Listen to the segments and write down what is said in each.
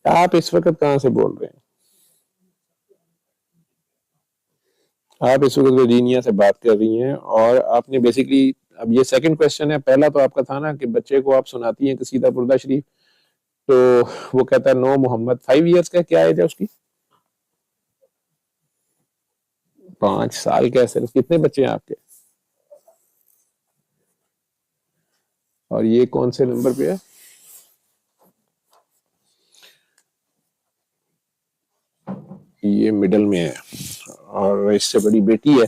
آپ اس وقت کہاں سے بول رہے ہیں؟ آپ اس وقت ورجینیا سے بات کر رہی ہیں، اور آپ نے بیسیکلی، اب یہ سیکنڈ کوشچن ہے، پہلا تو آپ کا تھا نا کہ بچے کو آپ سناتی ہیں قصیدہ بردہ شریف، تو وہ کہتا ہے نو محمد 5 ایئرس کا، کیا ایج ہے اس کی؟ 5 سال کا ہے صرف. کتنے بچے ہیں آپ کے؟ اور یہ کون سے نمبر پہ ہے؟ یہ مڈل میں ہے، اور اس سے بڑی بیٹی ہے.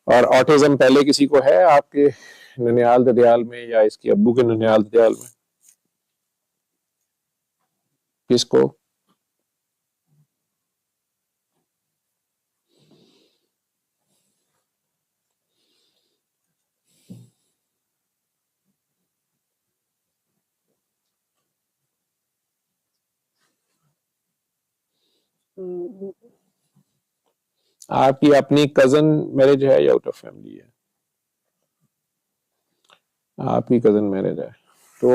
اور آٹزم پہلے کسی کو ہے آپ کے ننیال ددیال میں، یا اس کے ابو کے ننیال ددیال میں؟ کس کو؟ آپ کی اپنی کزن میرج ہے یا آؤٹ آف فیملی ہے؟ آپ کی کزن میرج ہے. تو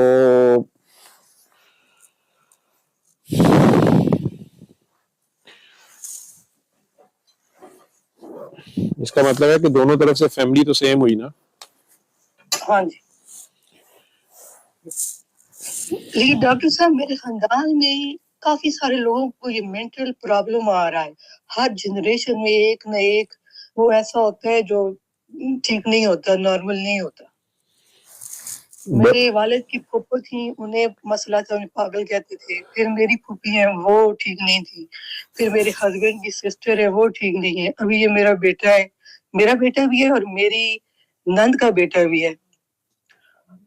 اس کا مطلب ہے کہ دونوں طرف سے فیملی تو سیم ہوئی نا؟ ہاں جی. لیکن ڈاکٹر صاحب میرے خاندان میں کافی سارے لوگوں کو یہ مینٹل پرابلم آ رہا ہے. ہر جنریشن میں ایک نہ ایک وہ ایسا ہوتا ہے جو ٹھیک نہیں ہوتا، نارمل نہیں ہوتا. میرے والد کی پھوپھو تھی، انہیں مسئلہ تھا، انہیں پاگل کہتے تھے. پھر میری پھوپھی ہے، وہ ٹھیک نہیں تھی. پھر میرے ہسبینڈ کی سسٹر ہے، وہ ٹھیک نہیں ہے. ابھی یہ میرا بیٹا ہے، میرا بیٹا بھی ہے اور میری نند کا بیٹا بھی ہے،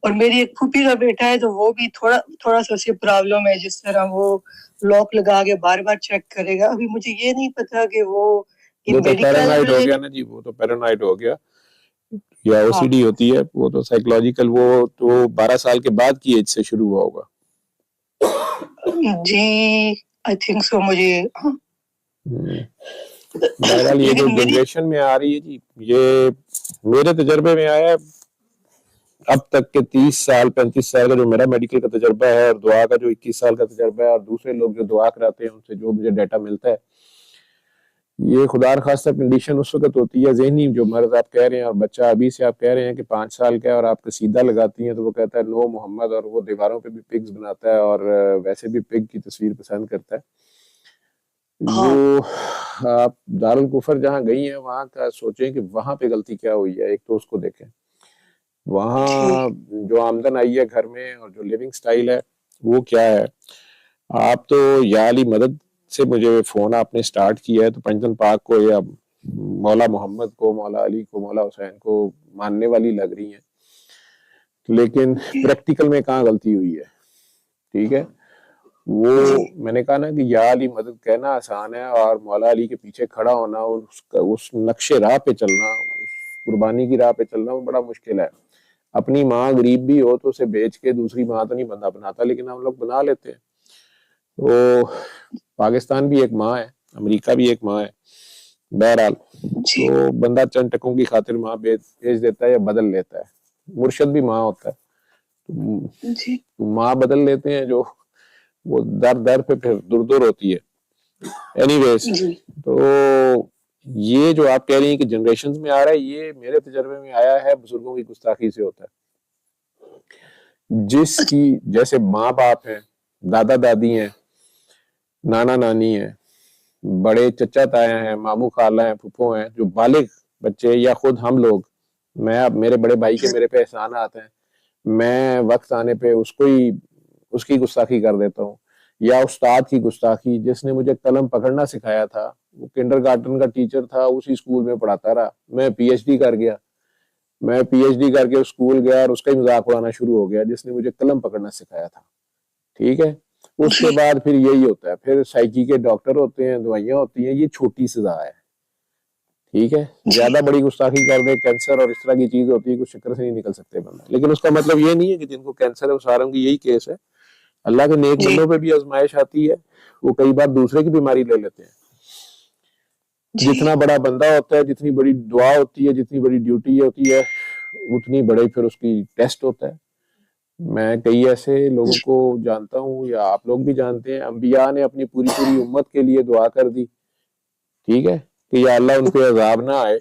اور میری ایک پھوپھی کا بیٹا ہے. تو وہ بھی تھوڑا سا اسے پرابلم ہے، جس طرح وہ لاک لگا کے بار بار چیک کرے گا. ابھی مجھے یہ نہیں پتا کہ وہ تو پیرانوائڈ ہو گیا نا جی، وہ تو پیرانوائڈ ہو گیا، یا او سی ڈی ہوتی ہے وہ تو سائیکولوجیکل، وہ تو 12 سال کے بعد کی ایج سے شروع ہوا ہوگا. جی آئی تھنک سو. مجھے بہرحال یہ جو جنریشن میں آ رہی ہے جی، یہ میرے تجربے میں آیا ہے اب تک کے 30 سال 35 سال کا جو میرا میڈیکل کا تجربہ ہے، اور دعا کا جو 21 سال کا تجربہ ہے، اور دوسرے لوگ جو دعا کراتے ہیں ان سے جو مجھے ڈیٹا ملتا ہے، یہ خدا خواستہ کنڈیشن اس وقت ہوتی ہے ذہنی، جو مرض آپ کہہ رہے ہیں. اور بچہ ابھی سے آپ کہہ رہے ہیں کہ 5 سال کا ہے، اور آپ قصیدہ لگاتی ہیں تو وہ کہتا ہے نو محمد، اور وہ دیواروں پہ بھی پگز بناتا ہے، اور ویسے بھی پگ کی تصویر پسند کرتا ہے. وہ آپ دارالکفر جہاں گئی ہیں وہاں کا سوچیں کہ وہاں پہ غلطی کیا ہوئی ہے. ایک تو اس کو دیکھیں، وہاں جو آمدن آئی ہے گھر میں، اور جو لیونگ سٹائل ہے وہ کیا ہے. آپ تو یا علی مدد سے مجھے فون آپ نے سٹارٹ کیا ہے، تو پنجتن پاک کو یا مولا محمد کو، مولا علی کو، مولا حسین کو ماننے والی لگ رہی ہیں، لیکن پریکٹیکل میں کہاں غلطی ہوئی ہے. ٹھیک ہے، وہ میں نے کہا نا کہ یا علی مدد کہنا آسان ہے، اور مولا علی کے پیچھے کھڑا ہونا، اس نقش راہ پہ چلنا، اس قربانی کی راہ پہ چلنا، وہ بڑا مشکل ہے. اپنی ماں غریب بھی ہو تو اسے بیچ کے دوسری ماں تو نہیں بندہ بناتا، لیکن ہم لوگ بنا لیتے ہیں. تو پاکستان بھی ایک ماں ہے، امریکہ بھی ایک ماں ہے. بہرحال تو بندہ چند ٹکوں کی خاطر ماں بیچ دیتا ہے یا بدل لیتا ہے. مرشد بھی ماں ہوتا ہے، ماں بدل لیتے ہیں جو وہ در در پہ پھر دور دور ہوتی ہے. اینی ویز، تو یہ جو آپ کہہ رہی ہیں کہ جنریشنز میں آ رہا ہے، یہ میرے تجربے میں آیا ہے بزرگوں کی گستاخی سے ہوتا ہے. جس کی جیسے ماں باپ ہیں، دادا دادی ہیں، نانا نانی ہیں، بڑے چچا تایا ہیں، ماموں خالہ ہیں، پھپھو ہیں، جو بالغ بچے یا خود ہم لوگ، میں اب میرے بڑے بھائی کے میرے پہ احسانات ہیں، میں وقت آنے پہ اس کی گستاخی کر دیتا ہوں. یا استاد کی گستاخی، جس نے مجھے قلم پکڑنا سکھایا تھا، وہ کنڈر گارٹن کا ٹیچر تھا، اسی اسکول میں پڑھاتا رہا. میں پی ایچ ڈی کر گیا، میں پی ایچ ڈی کر کے اسکول گیا، اور اس کا ہی مذاق اڑانا شروع ہو گیا جس نے مجھے قلم پکڑنا سکھایا تھا. ٹھیک ہے، اس کے بعد پھر یہی ہوتا ہے، پھر سائیکی کے ڈاکٹر ہوتے ہیں، دوائیاں ہوتی ہیں. یہ چھوٹی سزا ہے. ٹھیک ہے، زیادہ بڑی گستاخی کر دے، کینسر اور اس طرح کی چیز ہوتی ہے، کچھ چکر سے نہیں نکل سکتے بندہ. لیکن اس کا مطلب یہ نہیں ہے کہ جن کو کینسر ہے وہ ساروں کی یہی کیس ہے. اللہ کے نیک بندوں پہ بھی آزمائش آتی ہے، وہ کئی بار دوسرے کی بیماری لے لیتے ہیں. جتنا بڑا بندہ ہوتا ہے، جتنی بڑی دعا ہوتی ہے، جتنی بڑی ڈیوٹی ہوتی ہے، اتنی بڑے پھر اس کی ٹیسٹ ہوتا ہے. میں کئی ایسے لوگوں کو جانتا ہوں یا آپ لوگ بھی جانتے ہیں، انبیاء نے اپنی پوری امت کے لیے دعا کر دی، ٹھیک ہے، کہ یا اللہ ان پہ عذاب نہ آئے،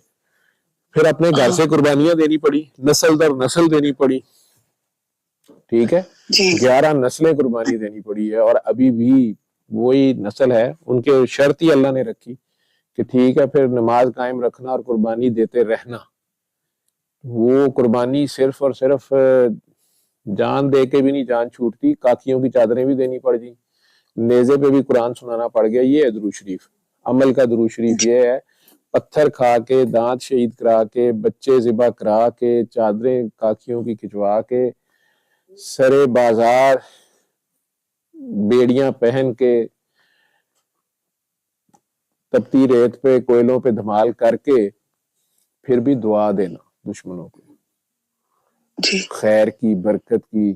پھر اپنے گھر سے قربانیاں دینی پڑی، نسل در نسل دینی پڑی، ٹھیک ہے، 11 نسلیں قربانی دینی پڑی ہے، اور ابھی بھی وہی نسل ہے، ان کے شرط ہی اللہ نے رکھی کہ ٹھیک ہے پھر نماز قائم رکھنا اور قربانی دیتے رہنا۔ وہ قربانی صرف اور صرف جان دے کے بھی نہیں جان چھوٹتی، کاکیوں کی چادریں بھی دینی پڑ گئی، نیزے پہ بھی قرآن سنانا پڑ گیا۔ یہ ہے درود شریف، عمل کا درود شریف یہ ہے، پتھر کھا کے، دانت شہید کرا کے، بچے ذبح کرا کے، چادریں کاکیوں کی کھچوا کے، سرے بازار بیڑیاں پہن کے، تپتی ریت پہ کوئلوں پہ دھمال کر کے، پھر بھی دعا دینا دشمنوں کو، خیر کی، برکت کی،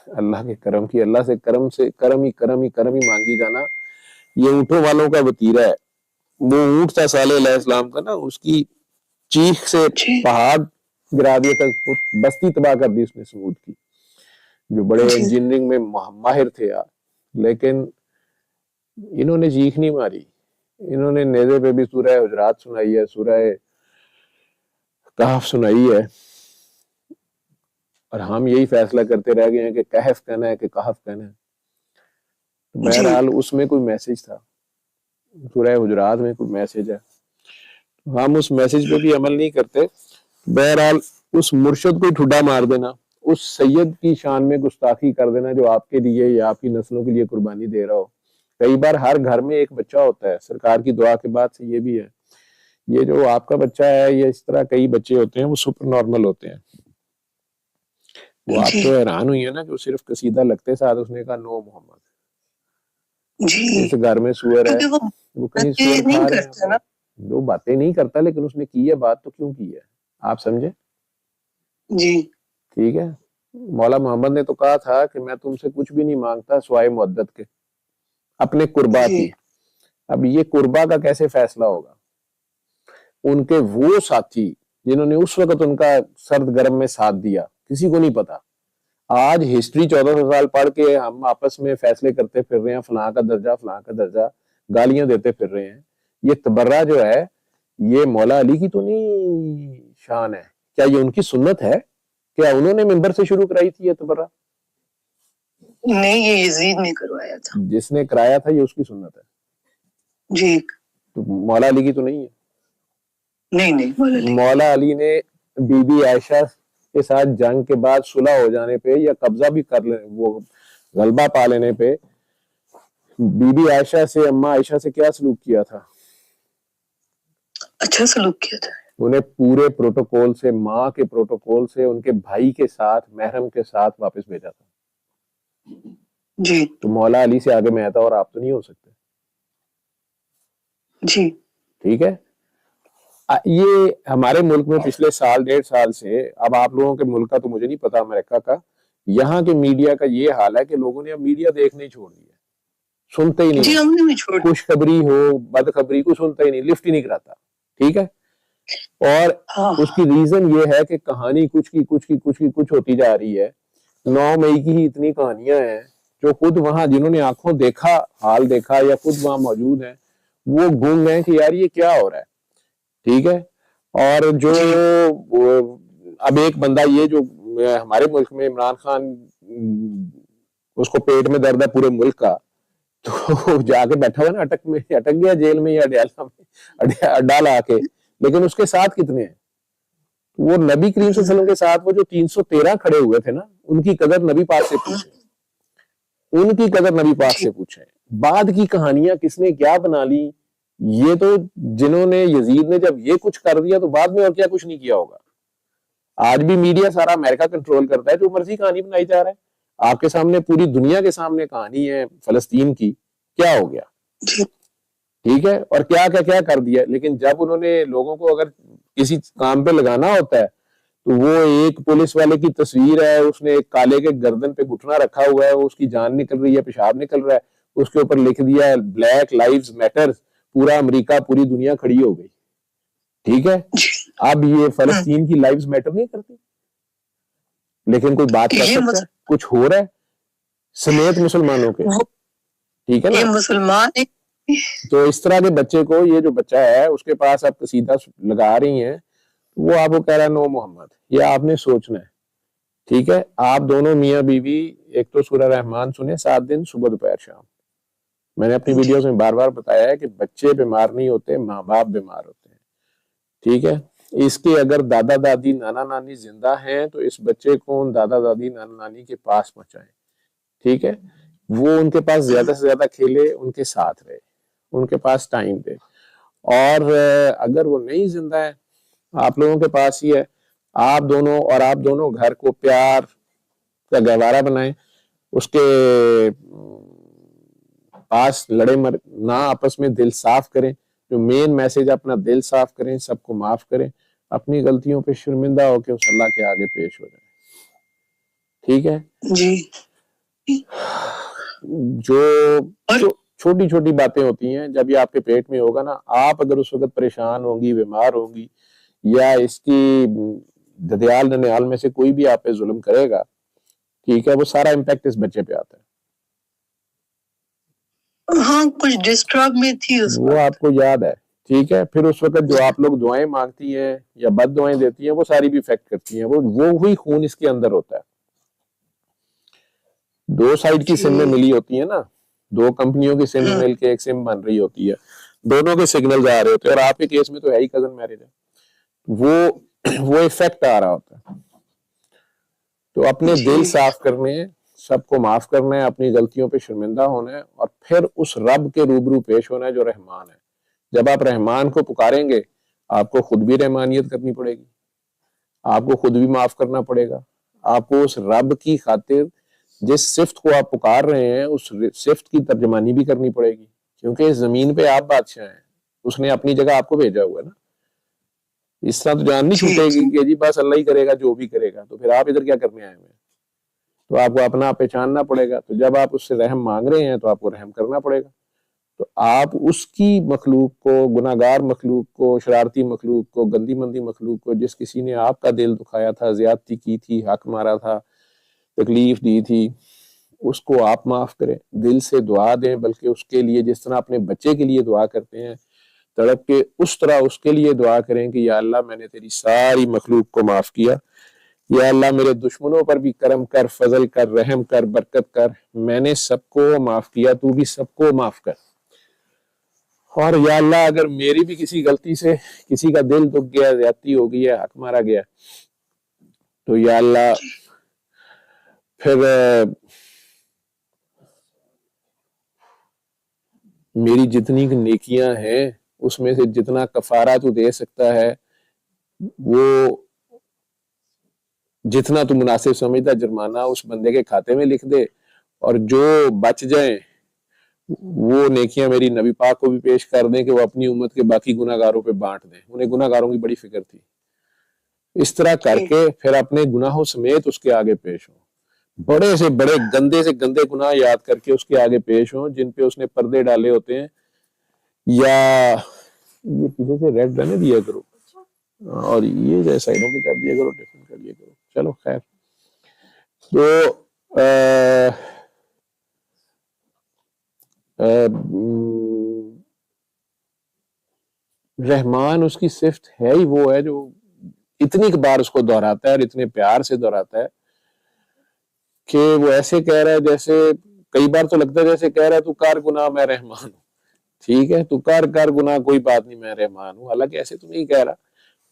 اللہ کے کرم کی، اللہ سے کرم ہی مانگی جانا۔ یہ اونٹوں والوں کا وتیرہ ہے، وہ اونٹ تھا صالح علیہ السلام کا نا، اس کی چیخ سے پہاڑ گرا دیا تھا، بستی تباہ کر دی اس نے سمود کی، جو بڑے انجینئرنگ میں ماہر تھے یار، لیکن انہوں نے چیخ نہیں ماری، انہوں نے نیزے پہ بھی سورہ حجرات سنائی ہے، سورہ کہف سنائی ہے، اور ہم یہی فیصلہ کرتے رہ گئے ہیں کہ کہف کہنا ہے کہ کہف کہنا ہے۔ بہرحال اس میں کوئی میسج تھا، سورہ حجرات میں کوئی میسج ہے، ہم اس میسج پہ بھی عمل نہیں کرتے۔ بہرحال اس مرشد کو ٹھڈا مار دینا، اس سید کی شان میں گستاخی کر دینا جو آپ کے لیے یا آپ کی نسلوں کے لیے قربانی دے رہا ہو۔ کئی بار ہر گھر میں ایک بچہ ہوتا ہے، سرکار کی دعا کے بعد سے یہ بھی ہے، یہ جو آپ کا بچہ ہے، یہ اس طرح کئی بچے ہوتے ہیں وہ سپر نارمل ہوتے ہیں، وہ آپ تو حیران ہوئی ہے نا، جو صرف قصیدہ لگتے ساتھ اس نے کہا نو محمد، اس گھر میں سور ہے، وہ کہیں سور کھا رہے ہیں، وہ باتیں نہیں کرتا، لیکن اس نے کی ہے بات تو کیوں کی ہے آپ سمجھے جی، ٹھیک ہے۔ مولا محمد نے تو کہا تھا کہ میں تم سے کچھ بھی نہیں مانگتا سوائے مودت کے، اپنے قربا کی۔ اب یہ قربا کا کیسے فیصلہ ہوگا؟ ان کے وہ ساتھی جنہوں نے اس وقت ان کا سرد گرم میں ساتھ دیا، کسی کو نہیں پتا۔ آج ہسٹری 1400 سال پڑھ کے ہم آپس میں فیصلے کرتے پھر رہے ہیں، فلاں کا درجہ، فلاں کا درجہ، گالیاں دیتے پھر رہے ہیں۔ یہ تبرہ جو ہے یہ مولا علی کی تو نہیں شان ہے، کیا یہ ان کی سنت ہے؟ کیا انہوں نے منبر سے شروع کرائی تھی یہ تبرہ؟ نہیں، یہ یزید نے کروایا تھا، جس نے کرایا تھا یہ اس کی سنت ہے جی، تو مولا علی کی تو نہیں ہے۔ نہیں، مولا علی نے بی بی عائشہ کے ساتھ جنگ کے بعد صلح ہو جانے پہ یا قبضہ بھی کر لیں، وہ غلبہ پا لینے پہ، بی بی عائشہ سے، اماں عائشہ سے کیا سلوک کیا تھا؟ اچھا سلوک کیا تھا، انہیں پورے پروٹوکول سے، ماں کے پروٹوکول سے، ان کے بھائی کے ساتھ، محرم کے ساتھ واپس بھیجا تھا جی۔ تو مولا علی سے آگے میں تھا اور آپ تو نہیں ہو سکتے جی، ٹھیک ہے۔ یہ ہمارے ملک میں پچھلے سال 1.5 سال سے، اب آپ لوگوں کے ملک کا تو مجھے نہیں پتا، امریکہ کا، یہاں کے میڈیا کا یہ حال ہے کہ لوگوں نے اب میڈیا دیکھنا ہی چھوڑ دیا، سنتے ہی نہیں، خوشخبری ہو بدخبری کو سنتا ہی نہیں، لفٹ ہی نہیں کراتا، ٹھیک ہے۔ اور اس کی ریزن یہ ہے کہ کہانی کچھ ہوتی جا رہی ہے۔ 9 مئی کی ہی اتنی کہانیاں ہیں جو خود وہاں جنہوں نے آنکھوں دیکھا، حال دیکھا یا خود وہاں موجود ہیں، وہ گونگ گئے کہ یار یہ کیا ہو رہا ہے، ٹھیک ہے۔ اور جو اب ایک بندہ یہ جو ہمارے ملک میں عمران خان، اس کو پیٹ میں درد ہے پورے ملک کا، تو جا کے بیٹھا ہوا نا، اٹک گیا جیل میں یا ڈیالہ میں، اڈا لا کے، لیکن اس کے ساتھ کتنے ہیں؟ وہ نبی کریم صلی اللہ علیہ وسلم کے ساتھ وہ جو 313 کھڑے ہوئے تھے نا، ان کی قدر نبی پاک سے پوچھیں، ان کی قدر نبی پاک سے پوچھیں۔ بعد کی کہانیاں کس نے کیا بنا لی، یہ تو جنہوں نے، یزید نے جب یہ کچھ کر دیا تو بعد میں اور کیا کچھ نہیں کیا ہوگا۔ آج بھی میڈیا سارا امریکہ کنٹرول کرتا ہے، جو مرضی کہانی بنائی جا رہا ہے، آپ کے سامنے پوری دنیا کے سامنے کہانی ہے فلسطین کی، کیا ہو گیا، ٹھیک ہے، اور کیا کر دیا۔ لیکن جب انہوں نے لوگوں کو اگر کسی کام پہ لگانا ہوتا ہے تو وہ ایک پولیس والے کی تصویر ہے، اس نے ایک کالے کے گردن پہ گھٹنا رکھا ہوا ہے، اس کی جان نکل رہی ہے، پیشاب نکل رہا ہے، اس کے اوپر لکھ دیا بلیک لائیوز میٹر، پورا امریکہ، پوری دنیا کھڑی ہو گئی، ٹھیک ہے۔ اب یہ فلسطین کی لائیوز میٹر نہیں کرتی، لیکن کوئی بات کر سکتا ہے کچھ ہو رہا ہے سمیت مسلمانوں کے, ٹھیک ہے نا. یہ مسلمان تو اس طرح کے بچے کو, یہ جو بچہ ہے اس کے پاس آپ قصیدہ لگا رہی ہیں, وہ آپ کو کہہ رہا ہے نو محمد, یہ آپ نے سوچنا ہے, ٹھیک ہے. آپ دونوں میاں بیوی ایک تو سورہ رحمان سنیں 7 دن صبح دوپہر شام. میں نے اپنی ویڈیوز میں بار بار بتایا ہے کہ بچے بیمار نہیں ہوتے, ماں باپ بیمار ہوتے ہیں, ٹھیک ہے. اس کے اگر دادا دادی نانا نانی زندہ ہیں تو اس بچے کو ان دادا دادی نانا نانی کے پاس پہنچائیں, ٹھیک ہے. وہ ان کے پاس زیادہ سے زیادہ کھیلے, ان کے ساتھ رہے, ان کے پاس ٹائم دے. اور اگر وہ نہیں زندہ ہے, آپ لوگوں کے پاس ہی ہے, آپ دونوں گھر کو پیار کا گہوارہ بنائیں, اس کے پاس لڑے نہ, آپس میں دل صاف کریں. جو مین میسج, اپنا دل صاف کریں, سب کو معاف کریں, اپنی غلطیوں پہ شرمندہ ہو کے اس اللہ کے آگے پیش ہو جائیں, ٹھیک ہے جی. جو چھوٹی چھوٹی باتیں ہوتی ہیں, جب یہ آپ کے پیٹ میں ہوگا نا, آپ اگر اس وقت پریشان ہوں گی, بیمار ہوں گی, یا اس کی ددیال ننیال میں سے کوئی بھی آپ پہ ظلم کرے گا, ٹھیک ہے, وہ سارا امپیکٹ اس بچے پہ آتا ہے. ہاں کچھ ڈسٹرب میں تھی اس وہ آپ کو یاد ہے, ٹھیک ہے. پھر اس وقت جو آپ لوگ دعائیں مانگتی ہیں یا بد دعائیں دیتی ہیں, وہ ساری بھی افیکٹ کرتی ہیں. وہی خون اس کے اندر ہوتا ہے. 2 سائڈ کی سمیں ملی ہوتی ہیں نا, 2 کمپنیوں کی سم مل کے ایک سم بن رہی ہوتی ہے, دونوں کے سگنل آ رہے ہوتے ہیں, اور آپ کے کیس میں تو ہے ہی کزن میرج ہے, وہ افیکٹ آ رہا ہوتا ہے. تو اپنے دل صاف کرنے ہیں, سب کو معاف کرنا ہے, اپنی غلطیوں پہ شرمندہ ہونا ہے, اور پھر اس رب کے روبرو پیش ہونا ہے جو رحمان ہے. جب آپ رحمان کو پکاریں گے, آپ کو خود بھی رحمانیت کرنی پڑے گی, آپ کو خود بھی معاف کرنا پڑے گا. آپ کو اس رب کی خاطر جس صفت کو آپ پکار رہے ہیں, اس صفت کی ترجمانی بھی کرنی پڑے گی, کیونکہ اس زمین پہ آپ بادشاہ ہیں, اس نے اپنی جگہ آپ کو بھیجا ہوا ہے نا. اس طرح تو جان نہیں چھوٹے گی کہ جی بس اللہ ہی کرے گا جو بھی کرے گا, تو پھر آپ ادھر کیا کرنے آئے ہوئے ہیں. تو آپ کو اپنا پہچاننا پڑے گا. تو جب آپ اس سے رحم مانگ رہے ہیں تو آپ کو رحم کرنا پڑے گا. تو آپ اس کی مخلوق کو, گناہگار مخلوق کو, شرارتی مخلوق کو, گندی مندی مخلوق کو, جس کسی نے آپ کا دل دکھایا تھا, زیادتی کی تھی, حق مارا تھا, تکلیف دی تھی, اس کو آپ معاف کریں, دل سے دعا دیں. بلکہ اس کے لیے جس طرح اپنے بچے کے لیے دعا کرتے ہیں تڑپ کے, اس طرح اس کے لیے دعا کریں کہ یا اللہ میں نے تیری ساری مخلوق کو معاف کیا, یا اللہ میرے دشمنوں پر بھی کرم کر, فضل کر, رحم کر, برکت کر, میں نے سب کو معاف کیا, تو بھی سب کو معاف کر. اور یا اللہ اگر میری بھی کسی غلطی سے کسی کا دل دکھ گیا, زیادتی ہو گئی ہے, حق مارا گیا, تو یا اللہ پھر میری جتنی نیکیاں ہیں اس میں سے جتنا کفارہ تو دے سکتا ہے, وہ جتنا تو مناسب سمجھتا جرمانہ اس بندے کے کھاتے میں لکھ دے, اور جو بچ جائیں وہ نیکیاں میری نبی پاک کو بھی پیش کر دیں کہ وہ اپنی امت کے باقی گناہ گاروں پہ بانٹ دیں. انہیں گناہ گاروں کی بڑی فکر تھی. اس طرح کر کے پھر اپنے گناہوں سمیت اس کے آگے پیش ہوں, بڑے سے بڑے گندے سے گندے گناہ یاد کر کے اس کے آگے پیش ہوں جن پہ اس نے پردے ڈالے ہوتے ہیں. یا یہ پیچھے سے ریڈ رہنے دیا کرو, اور یہ جو سائڈوں پہ کر دیا کرو, ڈیفرنٹ کر دیا کرو. چلو خیر. تو رحمان اس کی صفت ہے ہی وہ ہے جو اتنی بار اس کو دہراتا ہے اور اتنے پیار سے دہراتا ہے کہ وہ ایسے کہہ رہا ہے جیسے, کئی بار تو لگتا ہے جیسے کہہ رہا ہے تو کار گناہ میں رحمان ہوں, ٹھیک ہے, تو کار گناہ کوئی بات نہیں میں رحمان ہوں. حالانکہ ایسے تو نہیں کہہ رہا,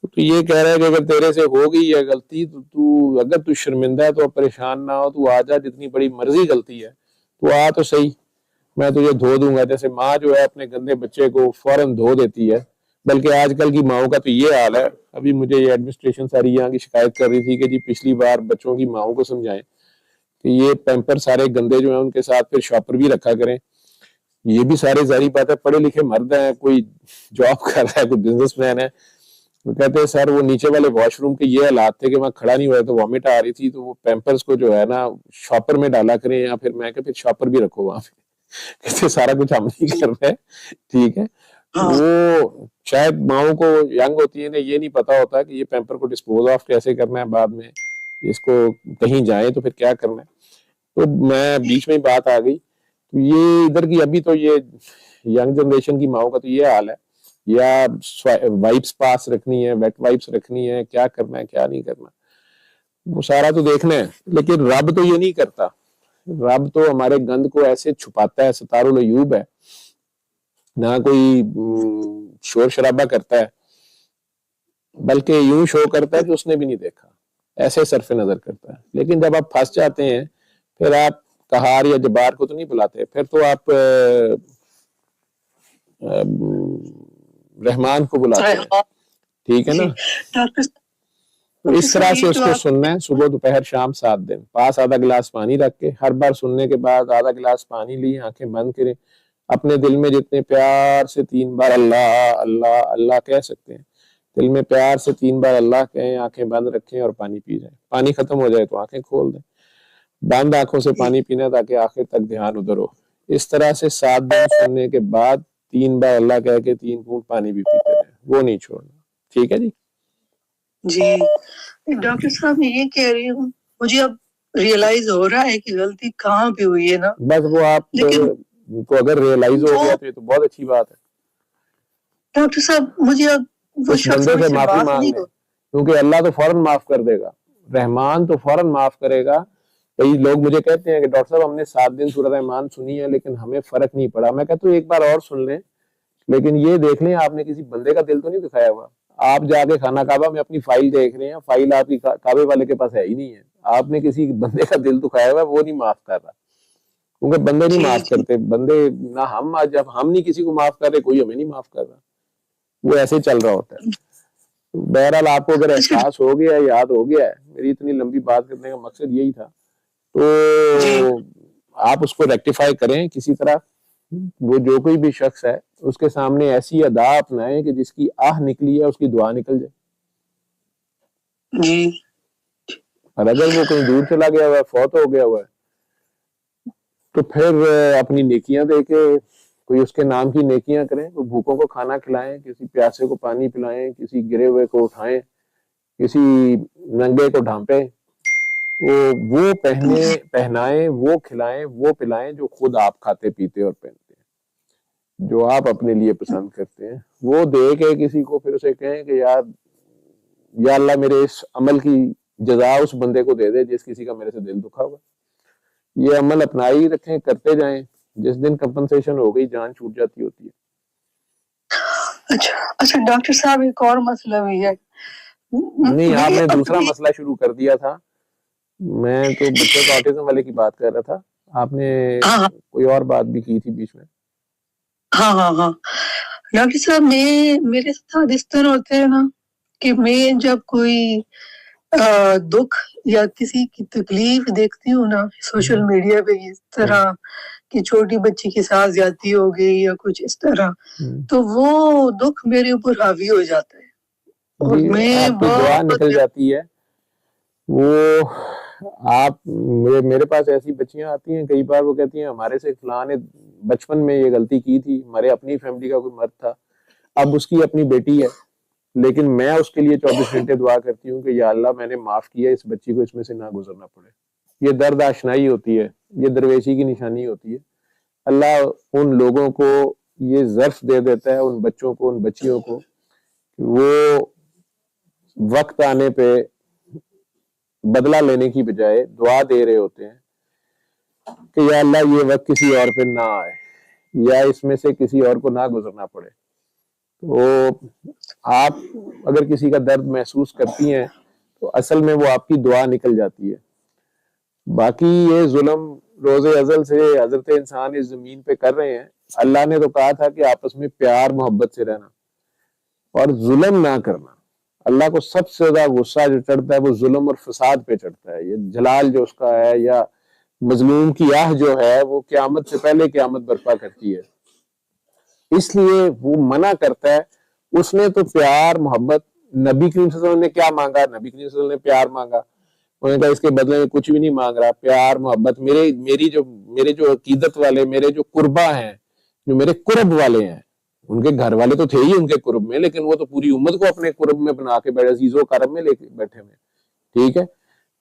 تو یہ کہہ رہا ہے کہ اگر تیرے سے ہو گئی ہے غلطی تو اگر تو شرمندہ ہے تو پریشان نہ ہو, تو آ جا, جتنی بڑی مرضی غلطی ہے تو آ تو صحیح, میں تجھے دھو دوں گا. جیسے ماں جو ہے اپنے گندے بچے کو فوراً دھو دیتی ہے, بلکہ آج کل کی ماؤں کا تو یہ حال ہے. ابھی مجھے یہ ایڈمنسٹریشن ساری یہاں کی شکایت کر رہی تھی کہ جی پچھلی بار بچوں کی ماؤں کو سمجھائیں کہ یہ پیمپر سارے گندے جو ہیں ان کے ساتھ پھر شاپر بھی رکھا کریں. یہ بھی سارے ظاہری بات ہے, پڑھے لکھے مرد ہیں, کوئی جاب کر رہا ہے, کوئی بزنس مین ہے. وہ کہتے ہیں سر وہ نیچے والے واش روم کے یہ حالات تھے کہ وہاں کھڑا نہیں ہوا تو وامٹ آ رہی تھی, تو وہ پیمپرز کو جو ہے نا شاپر میں ڈالا کریں, یا پھر میں کہ پھر شاپر بھی رکھو وہاں پہ. کہتے سارا کچھ ہم نہیں کر رہے, ٹھیک ہے. وہ شاید ماؤں کو ینگ ہوتی ہے نا, یہ نہیں پتا ہوتا کہ یہ پیمپر کو ڈسپوز آف کیسے کرنا ہے بعد میں, اس کو کہیں جائیں تو پھر کیا کرنا ہے. تو میں بیچ میں بات آ گئی. تو یہ ادھر کی ابھی تو یہ ینگ جنریشن کی ماؤں کا تو یہ حال ہے, یا وائپس پاس رکھنی ہے, ویٹ وائپس رکھنی ہے, کیا کرنا ہے کیا نہیں کرنا, وہ سارا تو دیکھنا ہے. لیکن رب تو یہ نہیں کرتا. رب تو ہمارے گند کو ایسے چھپاتا ہے, ستار العیوب ہے, نہ کوئی شور شرابہ کرتا ہے, بلکہ یوں شو کرتا ہے کہ اس نے بھی نہیں دیکھا, ایسے صرف نظر کرتا ہے. لیکن جب آپ پھنس جاتے ہیں پھر آپ قہار یا جبار کو تو نہیں بلاتے, پھر تو آپ رحمان کو بلاتے ہیں. ٹھیک ہے نا. تو اس طرح سے اس کو سننا ہے, صبح دوپہر شام 7 دن, پاس آدھا گلاس پانی رکھ کے, ہر بار سننے کے بعد آدھا گلاس پانی لیے, آنکھیں بند کریں, اپنے دل میں جتنے پیار سے 3 بار اللہ اللہ اللہ کہہ سکتے ہیں, دل میں پیار سے 3 بار اللہ کہیں, آنکھیں بند رکھیں اور پانی پی جائیں. پانی ختم ہو جائے تو آنکھیں کھول دیں, بند آنکھوں سے پانی پینا تاکہ آخر تک دھیان ادھر ہو. اس طرح سے 7 دن سننے کے بعد 3 بار اللہ کہہ کے 3 گھونٹ پانی بھی پیتے رہیں, وہ نہیں چھوڑنا. ٹھیک ہے جی. جی ڈاکٹر صاحب میں یہ کہہ رہی ہوں, مجھے اب ریئلائز ہو رہا ہے کہ غلطی کہاں پہ ہوئی ہے نا. بس وہ آپ کو اگر ریئلائز ہو گیا تو یہ تو بہت اچھی بات ہے. ڈاکٹر صاحب مجھے اب اس بندے سے معافی مانگ لیں, کیونکہ اللہ تو فوراً معاف کر دے گا, رحمان تو فوراً معاف کرے گا. کئی لوگ مجھے کہتے ہیں کہ ڈاکٹر صاحب ہم نے 7 دن سورۃ رحمان سنی ہے لیکن ہمیں فرق نہیں پڑا. میں کہتا ہوں ایک بار اور سن لیں, لیکن یہ دیکھ لیں آپ نے کسی بندے کا دل تو نہیں دکھایا ہوا. آپ جا کے خانہ کعبہ میں اپنی فائل دیکھ رہے ہیں, فائل آپ کی کعبے والے کے پاس ہے ہی نہیں ہے. آپ نے کسی بندے کا دل دکھایا ہوا, وہ نہیں معاف کر رہا, کیونکہ بندے نہیں معاف کرتے. بندے نہ ہم, جب ہم نہیں کسی کو معاف کر رہے, کوئی ہمیں نہیں معاف کر رہا, وہ ایسے چل رہا ہوتا ہے. بہرحال آپ کو اگر احساس ہو گیا, یاد ہو گیا ہے, میری اتنی لمبی بات کرنے کا مقصد یہی تھا, تو آپ اس کو ریکٹیفائی کریں کسی طرح. وہ جو کوئی بھی شخص ہے اس کے سامنے ایسی ادا اپنائیں کہ جس کی آہ نکلی ہے اس کی دعا نکل جائے. جی. اور اگر وہ کہیں دور چلا گیا ہوا ہے, فوت ہو گیا ہوا ہے, تو پھر اپنی نیکیاں دے کے کوئی اس کے نام کی نیکیاں کریں. کوئی بھوکوں کو کھانا کھلائیں, کسی پیاسے کو پانی پلائیں, کسی گرے ہوئے کو اٹھائیں, کسی ننگے کو ڈھانپیں, وہ پہنائیں, وہ کھلائیں, وہ پلائیں جو خود آپ کھاتے پیتے اور پہنتے ہیں, جو آپ اپنے لیے پسند کرتے ہیں. وہ دے کے کسی کو پھر اسے کہیں کہ یا اللہ میرے اس عمل کی جزا اس بندے کو دے دے جس کسی کا میرے سے دل دکھا ہوا. یہ عمل اپنائی رکھیں, کرتے جائیں. جس دن کمپنسیشن ہو گئی جان چھوٹ جاتی ہوتی ہے. اچھا ڈاکٹر صاحب ایک اور مسئلہ بھی ہے. نہیں, آپ نے دوسرا مسئلہ شروع کر دیا تھا. میں تو بچوں کا آٹزم والے کی بات کر رہا تھا, آپ نے کوئی اور بات بھی کی تھی بیچ میں. ہاں ڈاکٹر صاحب میرے ساتھ اس طرح ہوتا ہے نا کہ میں جب کوئی دکھ یا کسی کی تکلیف دیکھتی ہوں نا سوشل میڈیا پہ, اس طرح کہ چھوٹی بچی کے ساتھ زیادتی ہو گئی یا کچھ اس طرح, تو وہ دکھ میرے اوپر حاوی ہو جاتا ہے اور میں آپ کی دعا نکل جاتی ہے. وہ آپ میرے پاس ایسی بچیاں آتی ہیں کئی بار, وہ کہتی ہیں ہمارے سے فلاں نے بچپن میں یہ غلطی کی تھی, ہمارے اپنی فیملی کا کوئی مرد تھا, اب اس کی اپنی بیٹی ہے, لیکن میں اس کے لیے 24 گھنٹے دعا کرتی ہوں کہ یا اللہ میں نے معاف کیا, اس بچی کو اس میں سے نہ گزرنا پڑے. یہ درد آشنائی ہوتی ہے, یہ درویشی کی نشانی ہوتی ہے. اللہ ان لوگوں کو یہ ظرف دے دیتا ہے, ان بچوں کو, ان بچیوں کو, وہ وقت آنے پہ بدلہ لینے کی بجائے دعا دے رہے ہوتے ہیں کہ یا اللہ یہ وقت کسی اور پہ نہ آئے, یا اس میں سے کسی اور کو نہ گزرنا پڑے. تو آپ اگر کسی کا درد محسوس کرتی ہیں تو اصل میں وہ آپ کی دعا نکل جاتی ہے. باقی یہ ظلم روز ازل سے حضرت انسان اس زمین پہ کر رہے ہیں. اللہ نے تو کہا تھا کہ آپس میں پیار محبت سے رہنا اور ظلم نہ کرنا. اللہ کو سب سے زیادہ غصہ جو چڑھتا ہے وہ ظلم اور فساد پہ چڑھتا ہے. یہ جلال جو اس کا ہے یا مظلوم کی آہ جو ہے وہ قیامت سے پہلے قیامت برپا کرتی ہے. اس لیے وہ منع کرتا ہے. اس نے تو پیار محبت, نبی کریم صلی اللہ علیہ وسلم نے کیا مانگا؟ نبی کریم صلی اللہ علیہ وسلم نے پیار مانگا. انہوں نے کہا اس کے بدلے میں کچھ بھی نہیں مانگ رہا, پیار محبت. میرے جو عقیدت والے, میرے جو قربا ہیں, جو میرے قرب والے ہیں, ان کے گھر والے تو تھے ہی ان کے قرب میں, لیکن وہ تو پوری امت کو اپنے قرب میں بنا کے بیٹھے, عزیز و کرم میں لے کے بیٹھے ہوئے. ٹھیک ہے,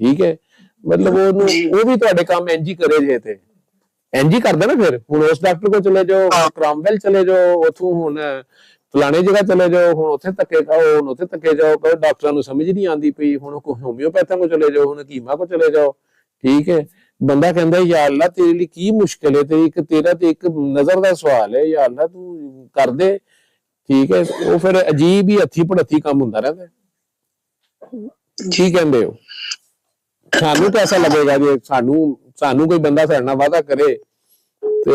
ਠੀਕ ਹੈ, ਮਤਲਬ ਉਹ ਵੀ ਤੁਹਾਡੇ ਕੰਮ ਇੰਜ ਹੀ ਕਰੇ ਜੇ ਤੇ ਇੰਜ ਹੀ ਕਰਦਾ ਨਾ। ਫਿਰ ਹੁਣ ਉਸ ਡਾਕਟਰ ਕੋਲ ਚਲੇ ਜਾਓ, ਕ੍ਰਾਮਵੈਲ ਚਲੇ ਜਾਓ, ਉਥੋਂ ਹੁਣ ਫਲਾਣੇ ਜਗ੍ਹਾ ਚਲੇ ਜਾਓ, ਹੁਣ ਉੱਥੇ ਧੱਕੇ ਖਾਓ, ਹੁਣ ਉੱਥੇ ਧੱਕੇ ਜਾਓ, ਕਹੋ ਡਾਕਟਰਾਂ ਨੂੰ ਸਮਝ ਨਹੀਂ ਆਉਂਦੀ ਪਈ, ਹੁਣ ਹੋਮਿਓਪੈਥਾਂ ਕੋਲ ਚਲੇ ਜਾਓ, ਹੁਣ ਹਕੀਮਾਂ ਕੋਲ ਚਲੇ ਜਾਓ, ਠੀਕ ਹੈ। ਬੰਦਾ ਕਹਿੰਦਾ ਯਾ ਅੱਲਾ ਤੇਰੇ ਲਈ ਕੀ ਮੁਸ਼ਕਿਲ ਹੈ, ਤੇ ਇੱਕ ਤੇਰਾ ਤੇ ਇੱਕ ਨਜ਼ਰ ਦਾ ਸਵਾਲ ਹੈ, ਯਾ ਅੱਲਾ ਤੂੰ ਕਰ ਦੇ, ਠੀਕ ਹੈ। ਉਹ ਫਿਰ ਅਜੀਬ ਹੀ ਹੱਥੀ ਭੜੱਥੀ ਕੰਮ ਹੁੰਦਾ ਰਹਿੰਦਾ। ਕੀ ਕਹਿੰਦੇ ਹੋ? ਸਾਨੂੰ ਤਾਂ ਐਸਾ ਲੱਗੇਗਾ ਜੇ ਸਾਨੂੰ ਕੋਈ ਬੰਦਾ ਸਾਡੇ ਨਾਲ ਵਾਅਦਾ ਕਰੇ ਤੇ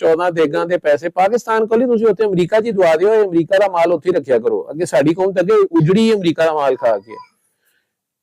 14 ਦੇਗਾਂ ਦੇ ਪੈਸੇ ਪਾਕਿਸਤਾਨ ਕੋਲ ਹੀ ਤੁਸੀਂ ਉੱਥੇ ਅਮਰੀਕਾ 'ਚ ਹੀ ਦਵਾ ਦਿਓ, ਅਮਰੀਕਾ ਦਾ ਮਾਲ ਉੱਥੇ ਰੱਖਿਆ ਕਰੋ। ਅੱਗੇ ਸਾਡੀ ਕੌਮ ਤਾਂ ਅੱਗੇ ਉਜੜੀ ਅਮਰੀਕਾ ਦਾ ਮਾਲ ਖਾ ਕੇ।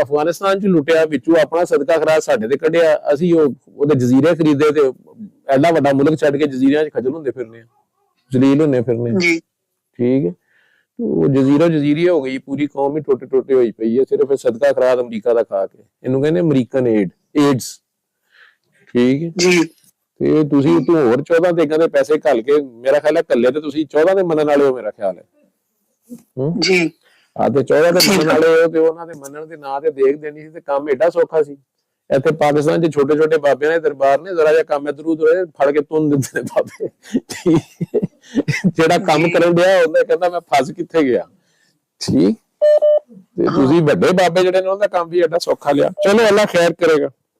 ਅਫਗਾਨਿਸਤਾਨ 'ਚ ਲੁੱਟਿਆ, ਵਿੱਚੋਂ ਆਪਣਾ ਸਦਕਾ ਖਰਾਜ ਸਾਡੇ ਤੇ ਕੱਢਿਆ। ਅਸੀਂ ਉਹਦੇ ਜਜ਼ੀਰੇ ਖਰੀਦੇ ਤੇ ਐਡਾ ਵੱਡਾ ਮੁਲਕ ਛੱਡ ਕੇ ਜਜ਼ੀਰਿਆਂ 'ਚ ਖਜਲ ਹੁੰਦੇ ਫਿਰਨੇ, ਜਲੀਲ ਹੁੰਦੇ ਫਿਰਨੇ, ਠੀਕ ਹੈ। ਉਹ ਜਜ਼ੀਰੀ ਹੋ ਗਈ, ਪੂਰੀ ਕੌਮ ਹੀ ਟੋਟੇ ਹੋਈ ਪਈ ਹੈ ਸਿਰਫ ਸਦਕਾ ਖਰਾਜ ਅਮਰੀਕਾ ਦਾ ਖਾ ਕੇ। ਇਹਨੂੰ ਕਹਿੰਦੇ ਅਮਰੀਕਨ ਏਡਸ, ਠੀਕ ਹੈ ਜੀ ਤੇ ਤੁਸੀਂ ਤੂੰ ਹੋਰ 14 ਤੇ ਕਹਿੰਦੇ ਪੈਸੇ ਘੱਲ ਕੇ, ਮੇਰਾ ਖਿਆਲ ਹੈ ਕੱਲੇ ਤੇ ਤੁਸੀਂ 14 ਦੇ ਮੰਨਣ ਵਾਲੇ ਹੋ, ਮੇਰਾ ਖਿਆਲ ਹੈ ਜੀ ਆ ਤੇ 14 ਦੇ ਮੰਨਣ ਵਾਲੇ ਹੋ ਤੇ ਉਹਨਾਂ ਦੇ ਮੰਨਣ ਦੇ ਨਾਂ ਤੇ ਦੇਖ ਦੇਣੀ ਸੀ ਤੇ ਕੰਮ ਏਡਾ ਸੌਖਾ ਸੀ। ਇੱਥੇ ਪਾਕਿਸਤਾਨ 'ਚ ਛੋਟੇ ਛੋਟੇ ਬਾਬਿਆਂ ਦੇ ਦਰਬਾਰ ਨੇ, ਜ਼ਰਾ ਜਿਹਾ ਕੰਮ ਇੱਧਰ ਉਧਰ ਫੜ ਕੇ ਤੁੰਨ ਦਿੰਦੇ ਨੇ ਬਾਬੇ। ਜਿਹੜਾ ਕੰਮ ਕਰਨ ਡਿਆ ਉਹਨੇ ਕਹਿੰਦਾ ਮੈਂ ਫਸ ਕਿੱਥੇ ਗਿਆ। ਠੀਕ ਤੇ ਤੁਸੀਂ ਵੱਡੇ ਬਾਬੇ ਜਿਹੜੇ ਨੇ ਉਹਨਾਂ ਦਾ ਕੰਮ ਵੀ ਏਡਾ ਸੌਖਾ ਲਿਆ। ਚਲੋ ਅੱਲਾ ਖੈਰ ਕਰੇਗਾ।